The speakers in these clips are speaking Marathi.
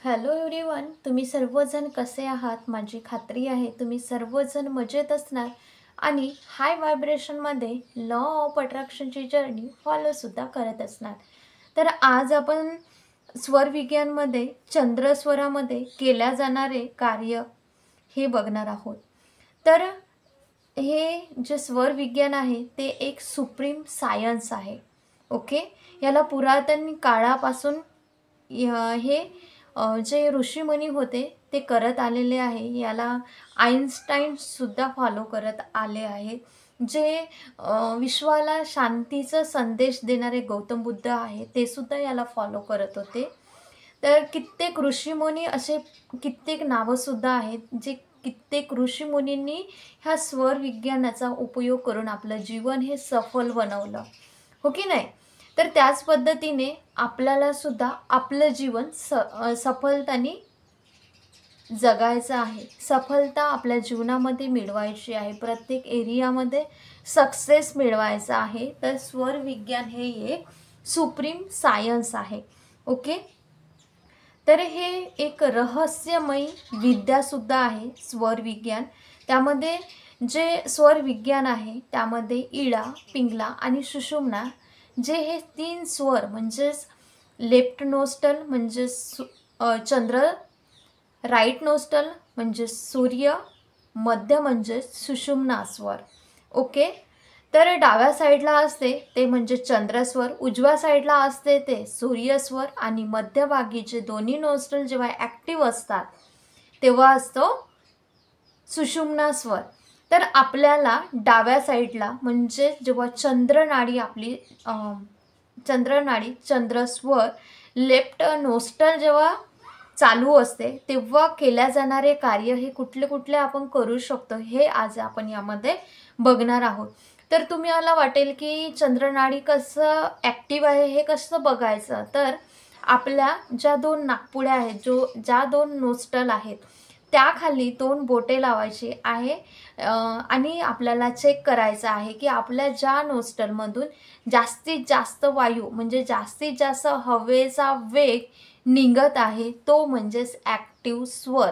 हॅलो एव्हरीवन, तुम्ही सर्वजण कसे आहात? माझी खात्री आहे तुम्ही सर्वजण मजेत असणार आणि हाय व्हायब्रेशनमध्ये लॉ ऑफ अट्रॅक्शनची जर्नी फॉलोसुद्धा करत असणार. तर आज आपण स्वरविज्ञानमध्ये चंद्रस्वरामध्ये केल्या जाणारे कार्य हे बघणार आहोत. तर हे जे स्वरविज्ञान आहे ते एक सुप्रीम सायन्स आहे. ओके, याला पुरातन काळापासून हे जे ऋषीमुनी होते ते करत आलेले आहे. याला आइन्स्टाईनसुद्धा फॉलो करत आले आहेत. जे विश्वाला शांतीचा संदेश देणारे गौतम बुद्ध आहे ते सुद्धा याला फॉलो करत होते. तर कित्येक ऋषीमुनी असे कित्येक नावंसुद्धा आहेत जे कित्येक ऋषीमुनींनी ह्या स्वर विज्ञानाचा उपयोग करून आपलं जीवन हे सफल बनवलं, हो की नाही? तर त्याच पद्धतीने आपल्याला सुद्धा आपलं जीवन सफलताने जगायचं आहे. सफलता आपल्या जीवनामध्ये मिळवायची आहे. प्रत्येक एरियामध्ये सक्सेस मिळवायचा आहे. तर स्वर विज्ञान हे एक सुप्रीम सायन्स आहे. ओके, तर हे एक रहस्यमयी विद्यासुद्धा आहे स्वर विज्ञान. त्यामध्ये जे स्वर विज्ञान आहे त्यामध्ये इडा, पिंगला आणि सुषुम्ना जे हे तीन स्वर म्हणजेच लेफ्ट नोस्टल म्हणजे चंद्र, राईट नोस्टल म्हणजे सूर्य, मध्य म्हणजे सुषुम्ना स्वर. ओके, तर डाव्या साईडला असते ते म्हणजे चंद्रस्वर, उजव्या साईडला असते ते सूर्यस्वर आणि मध्यभागी जे दोन्ही नोस्टल जेव्हा ॲक्टिव्ह असतात तेव्हा असतो सुषुम्ना स्वर. तर आपल्याला डाव्या साईडला म्हणजे जेव्हा चंद्रनाडी आपली चंद्रनाडी चंद्रस्वर लेफ्ट नोस्टल जेव्हा चालू असते तेव्हा केल्या जाणारे कार्य हे कुठले कुठले आपण करू शकतो हे आज आपण यामध्ये बघणार आहोत. तर तुम्हाला वाटेल की चंद्रनाडी कसं ॲक्टिव्ह आहे हे कसं बघायचं? तर आपल्या ज्या दोन नाकपुड्या आहेत, ज्या दोन नोस्टल आहेत त्याखाली दोन बोटे लावायची आहे आणि आपल्याला चेक करायचं आहे की आपल्या ज्या नोस्टलमधून जास्तीत जास्त वायू म्हणजे जास्तीत जास्त हवेचा वेग निघत आहे तो म्हणजेच ॲक्टिव्ह स्वर.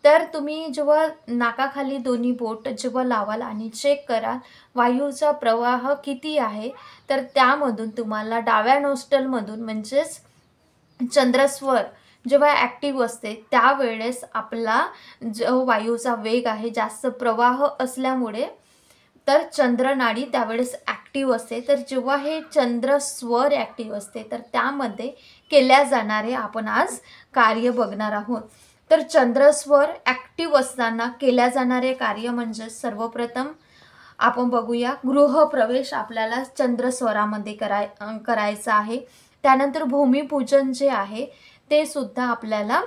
तर तुम्ही जेव्हा नाकाखाली दोन्ही बोट जेव्हा लावाल आणि चेक कराल वायूचा प्रवाह किती आहे तर त्यामधून तुम्हाला डाव्या नोस्टलमधून म्हणजेच चंद्रस्वर जेव्हा ॲक्टिव्ह असते त्यावेळेस आपला जो वायूचा वेग आहे जास्त प्रवाह असल्यामुळे तर चंद्रनाडी त्यावेळेस ॲक्टिव्ह असते. तर जेव्हा हे चंद्रस्वर ॲक्टिव्ह असते तर त्यामध्ये केल्या जाणारे आपण आज कार्य बघणार आहोत. तर चंद्रस्वर ॲक्टिव्ह असताना केल्या जाणारे कार्य म्हणजे सर्वप्रथम आपण बघूया गृहप्रवेश आपल्याला चंद्रस्वरामध्ये करायचा आहे. त्यानंतर भूमिपूजन जे आहे ते सुद्धा आपल्याला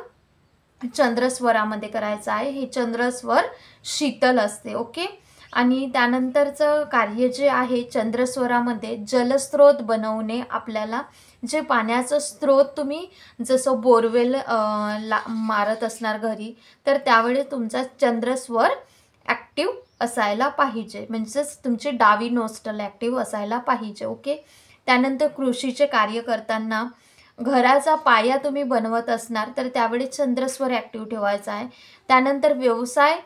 चंद्रस्वरामध्ये करायचं आहे. हे चंद्रस्वर शीतल असते. ओके, आणि त्यानंतरचं कार्य जे आहे चंद्रस्वरामध्ये जलस्रोत बनवणे. आपल्याला जे पाण्याचं स्रोत तुम्ही जसं बोरवेल मारत असणार घरी तर त्यावेळेस तुमचा चंद्रस्वर ॲक्टिव्ह असायला पाहिजे म्हणजेच तुमची डावी नोस्टल ॲक्टिव्ह असायला पाहिजे. ओके, त्यानंतर कृषीचे कार्य करताना घराचा पाया तुम्ही बनवत असणार तर त्यावेळी चंद्रस्वर ॲक्टिव्ह ठेवायचा आहे. त्यानंतर व्यवसाय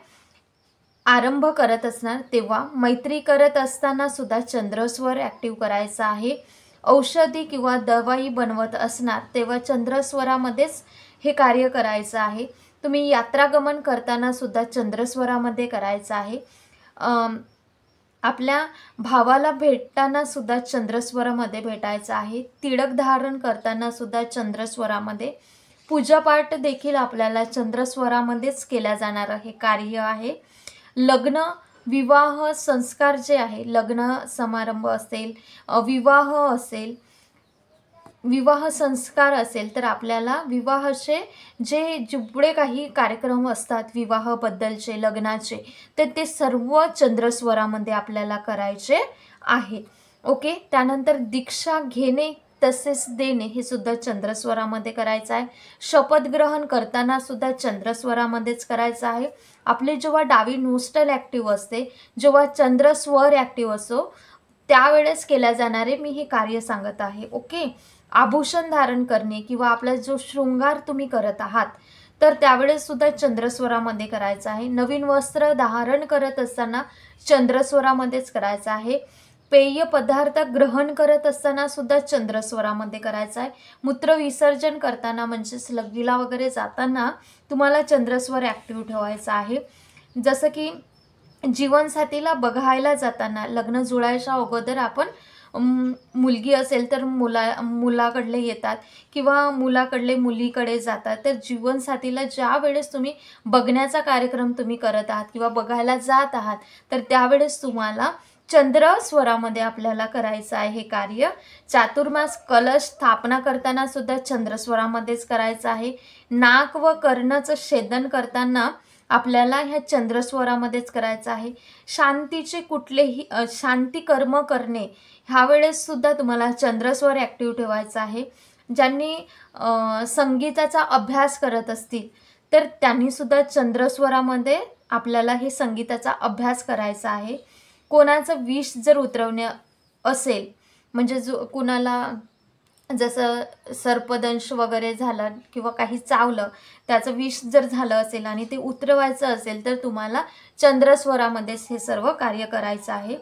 आरंभ करत असणार तेव्हा मैत्री करत असताना सुद्धा चंद्रस्वर ॲक्टिव्ह करायचा आहे. औषधी किंवा दवाई बनवत असणार तेव्हा चंद्रस्वरामध्येच हे कार्य करायचं आहे. तुम्ही यात्रागमन करताना सुद्धा चंद्रस्वरामध्ये करायचं आहे. आपल्या भावाला भेटताना सुद्धा चंद्रस्वरामध्ये भेटायचं आहे. तिळक धारण करताना सुद्धा चंद्रस्वरामध्ये. पूजापाठ देखील आपल्याला चंद्रस्वरामध्येच केल्या जाणारं हे कार्य आहे. लग्न विवाह संस्कार जे आहे लग्न समारंभ असेल विवाह असेल विवाह संस्कार असेल तर आपल्याला विवाहाचे जे जेवढे काही कार्यक्रम असतात विवाहाबद्दलचे लग्नाचे तर ते सर्व चंद्रस्वरामध्ये आपल्याला करायचे आहे. ओके, त्यानंतर दीक्षा घेणे तसेच देणे हे सुद्धा चंद्रस्वरामध्ये करायचं आहे. शपथग्रहण करताना सुद्धा चंद्रस्वरामध्येच करायचं आहे. आपली जेव्हा डावी नोस्टल ॲक्टिव्ह असते जेव्हा चंद्रस्वर ॲक्टिव्ह असतो त्यावेळेस केल्या जाणारे मी हे कार्य सांगत आहे. ओके, आभूषण धारण करणे किंवा आपला जो शृंगार तुम्ही करत आहात तर त्यावेळेस सुद्धा चंद्रस्वरामध्ये करायचं आहे. नवीन वस्त्र धारण करत असताना चंद्रस्वरामध्येच करायचं आहे. पेय पदार्थ ग्रहण करत असताना सुद्धा चंद्रस्वरामध्ये करायचं आहे. मूत्र विसर्जन करताना म्हणजेच लघवीला वगैरे जाताना तुम्हाला चंद्रस्वर ॲक्टिव्ह ठेवायचा आहे. जसं की जीवनसाथीला बघायला जाताना लग्न जुळायच्या अगोदर आपण मुलगी असेल तर मुलाकडले येतात किंवा मुलाकडले मुलीकडे जातात. तर जीवनसाथीला ज्या वेळेस तुम्ही बघण्याचा कार्यक्रम तुम्ही करत आहात किंवा बघायला जात आहात तर त्यावेळेस तुम्हाला चंद्रस्वरामध्ये आपल्याला करायचं आहे हे कार्य. चातुर्मास कलश स्थापना करताना सुद्धा चंद्रस्वरामध्येच करायचं आहे. नाक व कर्णाचं छेदन करताना आपल्याला ह्या चंद्रस्वरामध्येच करायचं आहे. शांतीचे कुठलेही शांती कर्म करणे ह्यावेळेस सुद्धा तुम्हाला चंद्रस्वर ॲक्टिव्ह ठेवायचा आहे. ज्यांनी संगीताचा अभ्यास करत असतील तर त्यांनी सुद्धा चंद्रस्वरामध्ये आपल्याला हे संगीताचा अभ्यास करायचा आहे. कोणाचं विष जर उतरवणे असेल म्हणजे जो कुणाला जसं सर्पदंश वगैरे झाला किंवा काही चावलं त्याचं विष जर झालं असेल आणि ते उतरवायचं असेल तर तुम्हाला चंद्रस्वरामध्येच हे सर्व कार्य करायचं आहे.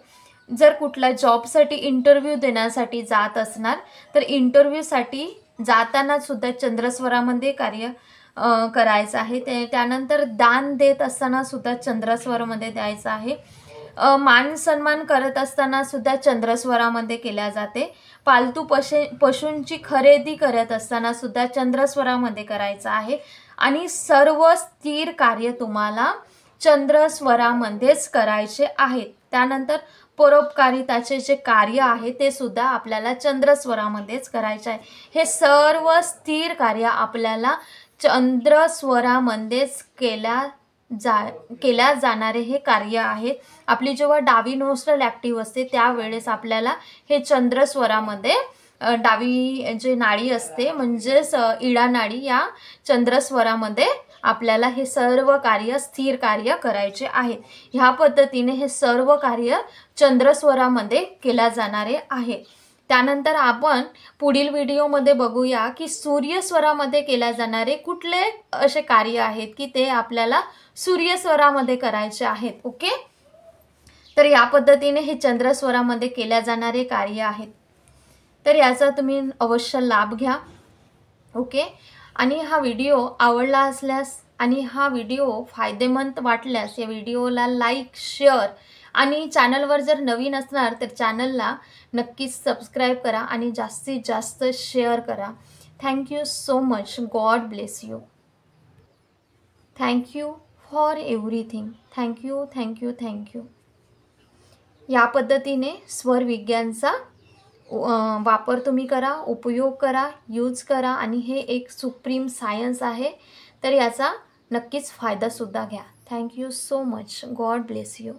जर कुठल्या जॉबसाठी इंटरव्ह्यू देण्यासाठी जात असणार तर इंटरव्ह्यूसाठी जाताना सुद्धा चंद्रस्वरामध्ये कार्य करायचं आहे. त्यानंतर दान देत असताना सुद्धा चंद्रस्वरामध्ये द्यायचं आहे. मान सन्मान करत असताना सुद्धा चंद्रस्वरामध्ये केल्या जाते. पालतू पशूंची खरेदी करत असताना सुद्धा चंद्रस्वरामध्ये करायचं आहे. आणि सर्व स्थिर कार्य तुम्हाला चंद्रस्वरामध्येच करायचे आहेत. त्यानंतर परोपकारिताचे जे कार्य आहे ते सुद्धा आपल्याला चंद्रस्वरामध्येच करायचे आहे. हे सर्व स्थिर कार्य आपल्याला चंद्रस्वरामध्येच केल्या जाणारे हे कार्य आहेत. आपली जेव्हा डावी नोस्ट्रल ॲक्टिव्ह असते त्यावेळेस आपल्याला हे चंद्रस्वरामध्ये डावी जे नाडी असते म्हणजेच इडा नाडी या चंद्रस्वरामध्ये आपल्याला हे सर्व कार्य स्थिर कार्य करायचे आहेत. ह्या पद्धतीने हे सर्व कार्य चंद्रस्वरामध्ये केल्या जाणारे आहे. त्यानंतर आपण पुढील व्हिडिओमध्ये बघूया की सूर्यस्वरामध्ये केल्या जाणारे कुठले असे कार्य आहेत की ते आपल्याला सूर्यस्वरामध्ये करायचे आहेत. ओके, तर या पद्धतीने हे चंद्रस्वरामध्ये केल्या जाणारे कार्य आहेत. तर याचा तुम्ही अवश्य लाभ घ्या. ओके, आणि हा व्हिडिओ आवडला असल्यास आणि हा व्हिडिओ फायदेमंद वाटल्यास या व्हिडिओला लाईक शेअर आणि चॅनलवर जर नवीन असणार तर चॅनलला नक्कीच सबस्क्राईब करा आणि जास्तीत जास्त शेअर करा. Thank you so much. God bless you. Thank you for everything. Thank you thank you thank you. या पद्धतीने स्वर विज्ञानचा वापर तुम्ही करा, उपयोग करा, यूज करा आणि हे एक सुप्रीम सायन्स आहे. तर याचा नक्कीच फायदासुद्धा घ्या. Thank you so much. God bless you.